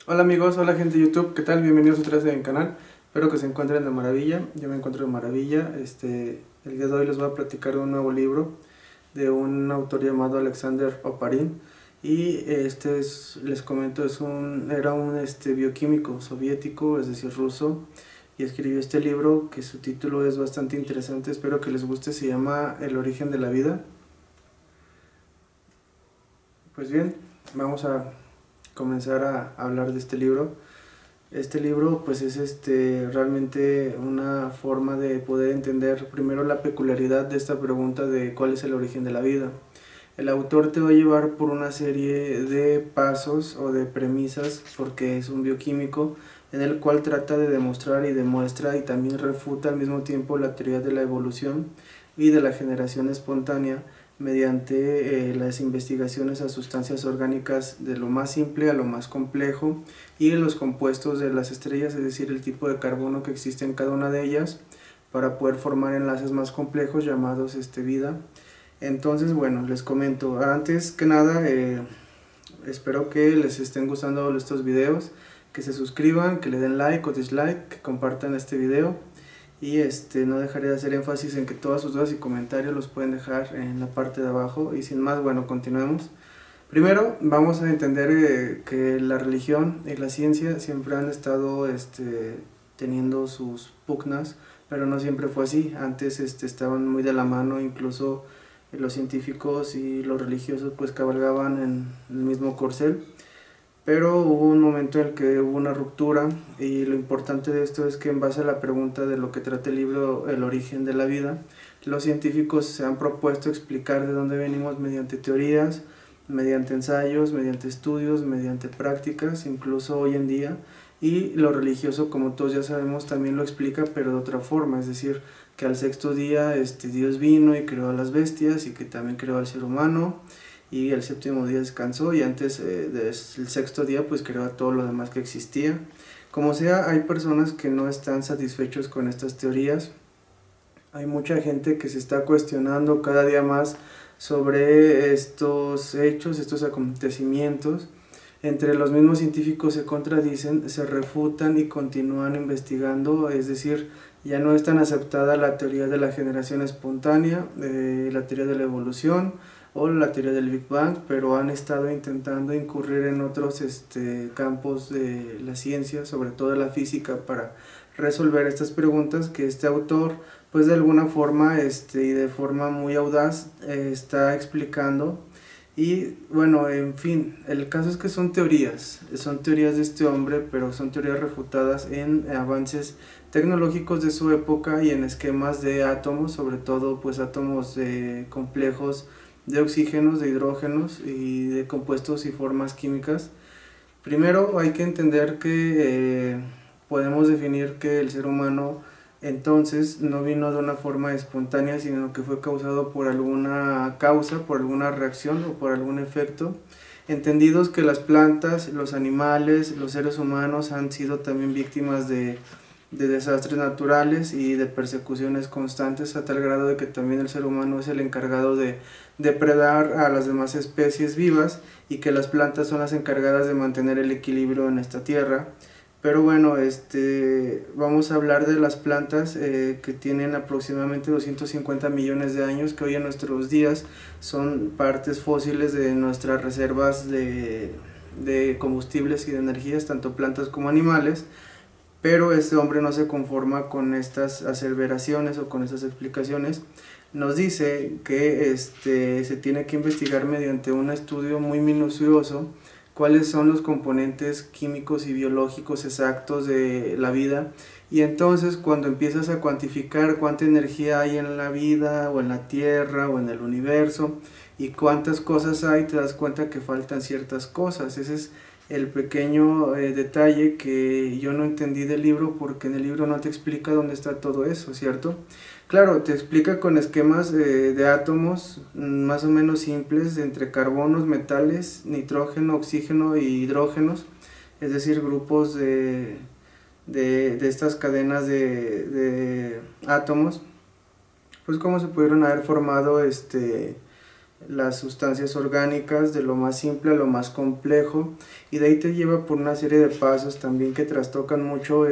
Hola amigos, hola gente de YouTube, ¿qué tal? Bienvenidos otra vez a mi canal. Espero que se encuentren de maravilla. Yo me encuentro de maravilla. El día de hoy les voy a platicar de un nuevo libro de un autor llamado Alexander Oparin. Les comento, era un bioquímico soviético, es decir, ruso, y escribió este libro que su título es bastante interesante. Espero que les guste. Se llama El origen de la vida. Pues bien, vamos a comenzar a hablar de este libro. Este libro pues es realmente una forma de poder entender primero la peculiaridad de esta pregunta de cuál es el origen de la vida. El autor te va a llevar por una serie de pasos o de premisas, porque es un bioquímico en el cual trata de demostrar y demuestra y también refuta al mismo tiempo la teoría de la evolución y de la generación espontánea mediante las investigaciones a sustancias orgánicas de lo más simple a lo más complejo y los compuestos de las estrellas, es decir, el tipo de carbono que existe en cada una de ellas para poder formar enlaces más complejos llamados vida. Entonces, bueno, les comento, antes que nada, espero que les estén gustando estos videos, que se suscriban, que le den like o dislike, que compartan este video y no dejaré de hacer énfasis en que todas sus dudas y comentarios los pueden dejar en la parte de abajo. Y sin más, bueno, continuemos. Primero vamos a entender que la religión y la ciencia siempre han estado teniendo sus pugnas, pero no siempre fue así. Antes estaban muy de la mano, incluso los científicos y los religiosos pues cabalgaban en el mismo corcel. Pero hubo un momento en el que hubo una ruptura, y lo importante de esto es que en base a la pregunta de lo que trata el libro El origen de la vida, los científicos se han propuesto explicar de dónde venimos mediante teorías, mediante ensayos, mediante estudios, mediante prácticas, incluso hoy en día. Y lo religioso, como todos ya sabemos, también lo explica, pero de otra forma, es decir, que al sexto día Dios vino y creó a las bestias y que también creó al ser humano, y el séptimo día descansó, y antes del sexto día pues creó todo lo demás que existía. Como sea, hay personas que no están satisfechos con estas teorías. Hay mucha gente que se está cuestionando cada día más sobre estos hechos, estos acontecimientos. Entre los mismos científicos se contradicen, se refutan y continúan investigando, es decir, ya no es tan aceptada la teoría de la generación espontánea, la teoría de la evolución o la teoría del Big Bang, pero han estado intentando incurrir en otros campos de la ciencia, sobre todo la física, para resolver estas preguntas que este autor pues de alguna forma y de forma muy audaz está explicando. Y bueno, en fin, el caso es que son teorías de este hombre, pero son teorías refutadas en avances tecnológicos de su época y en esquemas de átomos, sobre todo pues átomos complejos de oxígenos, de hidrógenos y de compuestos y formas químicas. Primero hay que entender que podemos definir que el ser humano entonces no vino de una forma espontánea, sino que fue causado por alguna causa, por alguna reacción o por algún efecto. Entendidos que las plantas, los animales, los seres humanos han sido también víctimas de desastres naturales y de persecuciones constantes, a tal grado de que también el ser humano es el encargado de depredar a las demás especies vivas, y que las plantas son las encargadas de mantener el equilibrio en esta tierra. Pero bueno, vamos a hablar de las plantas que tienen aproximadamente 250 millones de años, que hoy en nuestros días son partes fósiles de nuestras reservas de combustibles y de energías, tanto plantas como animales. Pero este hombre no se conforma con estas aseveraciones o con estas explicaciones. Nos dice que se tiene que investigar mediante un estudio muy minucioso cuáles son los componentes químicos y biológicos exactos de la vida. Y entonces cuando empiezas a cuantificar cuánta energía hay en la vida o en la Tierra o en el universo y cuántas cosas hay, te das cuenta que faltan ciertas cosas. Ese es el pequeño detalle que yo no entendí del libro, porque en el libro no te explica dónde está todo eso, ¿cierto? Claro, te explica con esquemas de átomos más o menos simples entre carbonos, metales, nitrógeno, oxígeno y hidrógenos, es decir, grupos de estas cadenas de átomos, pues cómo se pudieron haber formado las sustancias orgánicas, de lo más simple a lo más complejo, y de ahí te lleva por una serie de pasos también que trastocan mucho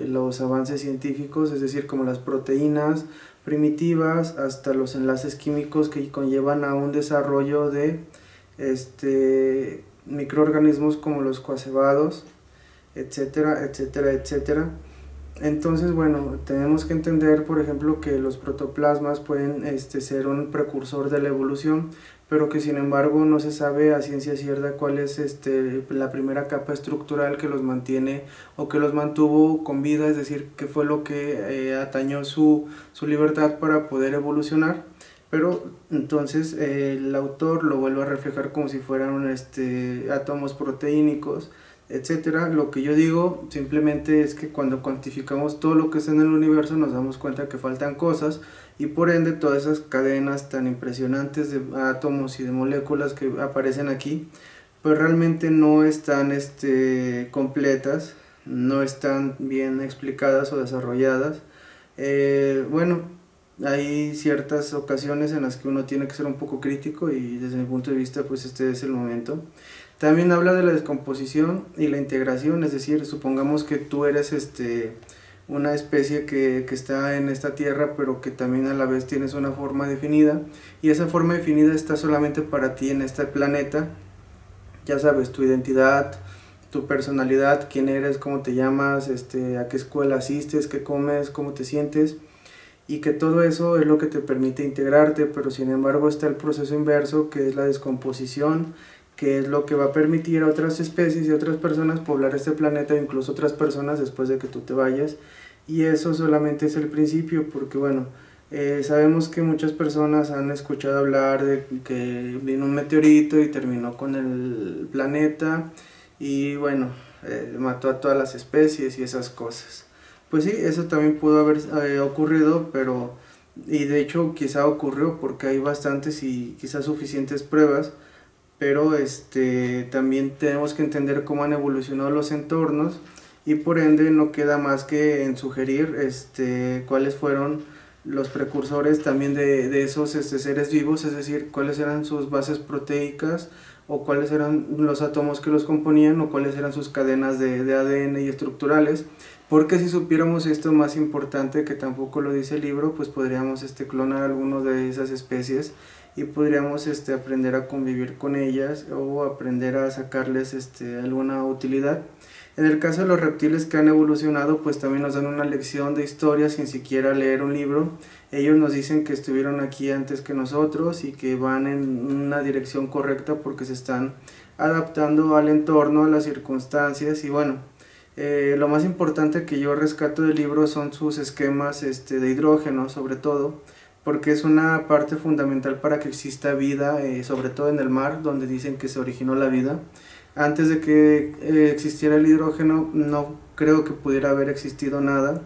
los avances científicos, es decir, como las proteínas primitivas hasta los enlaces químicos que conllevan a un desarrollo de microorganismos como los coacevados, etcétera, etcétera, etcétera. Entonces, bueno, tenemos que entender, por ejemplo, que los protoplasmas pueden ser un precursor de la evolución, pero que sin embargo no se sabe a ciencia cierta cuál es la primera capa estructural que los mantiene o que los mantuvo con vida, es decir, qué fue lo que atañó su libertad para poder evolucionar. Pero entonces el autor lo vuelve a reflejar como si fueran átomos proteínicos, etcétera. Lo que yo digo simplemente es que cuando cuantificamos todo lo que está en el universo nos damos cuenta que faltan cosas, y por ende todas esas cadenas tan impresionantes de átomos y de moléculas que aparecen aquí pues realmente no están completas, no están bien explicadas o desarrolladas. Bueno, hay ciertas ocasiones en las que uno tiene que ser un poco crítico, y desde mi punto de vista pues este es el momento. También habla de la descomposición y la integración, es decir, supongamos que tú eres una especie que está en esta tierra, pero que también a la vez tienes una forma definida, y esa forma definida está solamente para ti en este planeta. Ya sabes, tu identidad, tu personalidad, quién eres, cómo te llamas, a qué escuela asistes, qué comes, cómo te sientes, y que todo eso es lo que te permite integrarte, pero sin embargo está el proceso inverso, que es la descomposición, que es lo que va a permitir a otras especies y a otras personas poblar este planeta, incluso otras personas después de que tú te vayas. Y eso solamente es el principio, porque bueno, sabemos que muchas personas han escuchado hablar de que vino un meteorito y terminó con el planeta, y bueno, mató a todas las especies y esas cosas. Pues sí, eso también pudo haber ocurrido, pero, y de hecho quizá ocurrió porque hay bastantes y quizás suficientes pruebas, pero también tenemos que entender cómo han evolucionado los entornos, y por ende no queda más que en sugerir cuáles fueron los precursores también de esos seres vivos, es decir, cuáles eran sus bases proteicas, o cuáles eran los átomos que los componían, o cuáles eran sus cadenas de ADN y estructurales, porque si supiéramos esto más importante, que tampoco lo dice el libro, pues podríamos clonar alguno de esas especies, y podríamos aprender a convivir con ellas o aprender a sacarles alguna utilidad. En el caso de los reptiles que han evolucionado, pues también nos dan una lección de historia sin siquiera leer un libro. Ellos nos dicen que estuvieron aquí antes que nosotros y que van en una dirección correcta porque se están adaptando al entorno, a las circunstancias. Y bueno, lo más importante que yo rescato del libro son sus esquemas de hidrógeno, sobre todo, porque es una parte fundamental para que exista vida, sobre todo en el mar, donde dicen que se originó la vida. Antes de que existiera el hidrógeno, no creo que pudiera haber existido nada.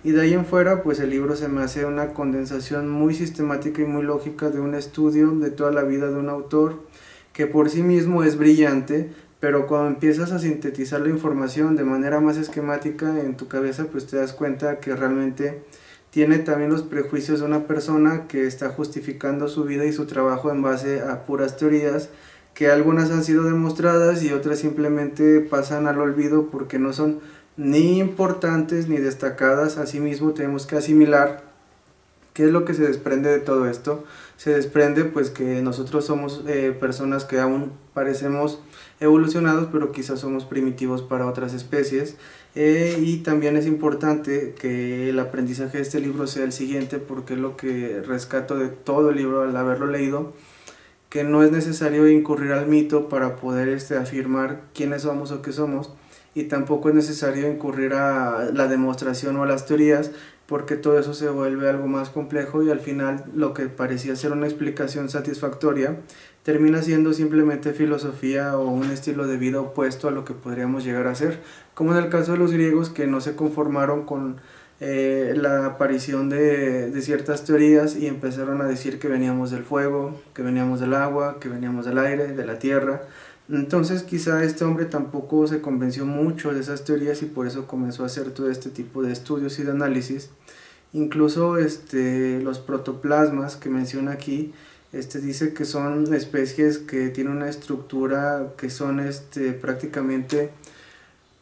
Y de ahí en fuera, pues el libro se me hace una condensación muy sistemática y muy lógica de un estudio de toda la vida de un autor, que por sí mismo es brillante, pero cuando empiezas a sintetizar la información de manera más esquemática en tu cabeza, pues te das cuenta que realmente tiene también los prejuicios de una persona que está justificando su vida y su trabajo en base a puras teorías, que algunas han sido demostradas y otras simplemente pasan al olvido porque no son ni importantes ni destacadas. Asimismo, tenemos que asimilar qué es lo que se desprende de todo esto. Se desprende pues que nosotros somos personas que aún parecemos evolucionados, pero quizás somos primitivos para otras especies. Y también es importante que el aprendizaje de este libro sea el siguiente, porque es lo que rescato de todo el libro al haberlo leído, que no es necesario incurrir al mito para poder afirmar quiénes somos o qué somos, y tampoco es necesario incurrir a la demostración o a las teorías, porque todo eso se vuelve algo más complejo, y al final lo que parecía ser una explicación satisfactoria termina siendo simplemente filosofía o un estilo de vida opuesto a lo que podríamos llegar a ser, como en el caso de los griegos, que no se conformaron con la aparición de ciertas teorías y empezaron a decir que veníamos del fuego, que veníamos del agua, que veníamos del aire, de la tierra. Entonces quizá este hombre tampoco se convenció mucho de esas teorías, y por eso comenzó a hacer todo este tipo de estudios y de análisis. Incluso los protoplasmas que menciona aquí, Dice que son especies que tienen una estructura que son prácticamente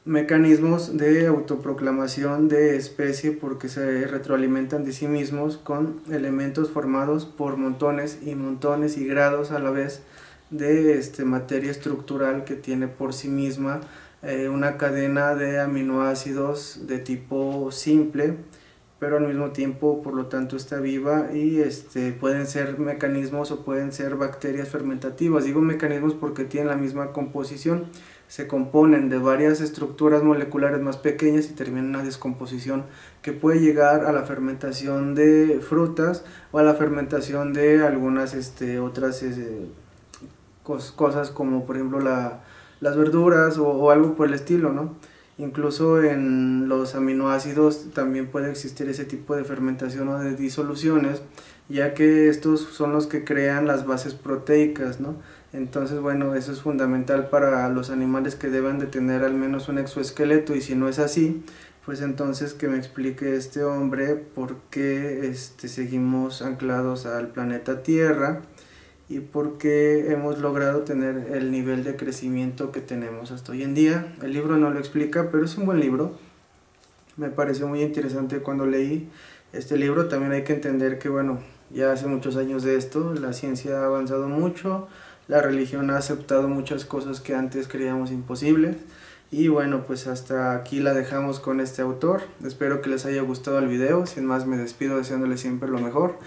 mecanismos de autoproclamación de especie, porque se retroalimentan de sí mismos con elementos formados por montones y montones y grados a la vez de materia estructural que tiene por sí misma una cadena de aminoácidos de tipo simple, pero al mismo tiempo por lo tanto está viva, y pueden ser mecanismos o pueden ser bacterias fermentativas. Digo mecanismos porque tienen la misma composición, se componen de varias estructuras moleculares más pequeñas y terminan en una descomposición que puede llegar a la fermentación de frutas o a la fermentación de algunas otras cosas, como por ejemplo las verduras o algo por el estilo, ¿no? Incluso en los aminoácidos también puede existir ese tipo de fermentación o de disoluciones, ya que estos son los que crean las bases proteicas, ¿no? Entonces, bueno, eso es fundamental para los animales, que deben de tener al menos un exoesqueleto, y si no es así, pues entonces que me explique este hombre por qué seguimos anclados al planeta Tierra y por qué hemos logrado tener el nivel de crecimiento que tenemos hasta hoy en día. El libro no lo explica, pero es un buen libro. Me pareció muy interesante cuando leí este libro. También hay que entender que, bueno, ya hace muchos años de esto, la ciencia ha avanzado mucho, la religión ha aceptado muchas cosas que antes creíamos imposibles. Y bueno, pues hasta aquí la dejamos con este autor. Espero que les haya gustado el video. Sin más, me despido deseándoles siempre lo mejor.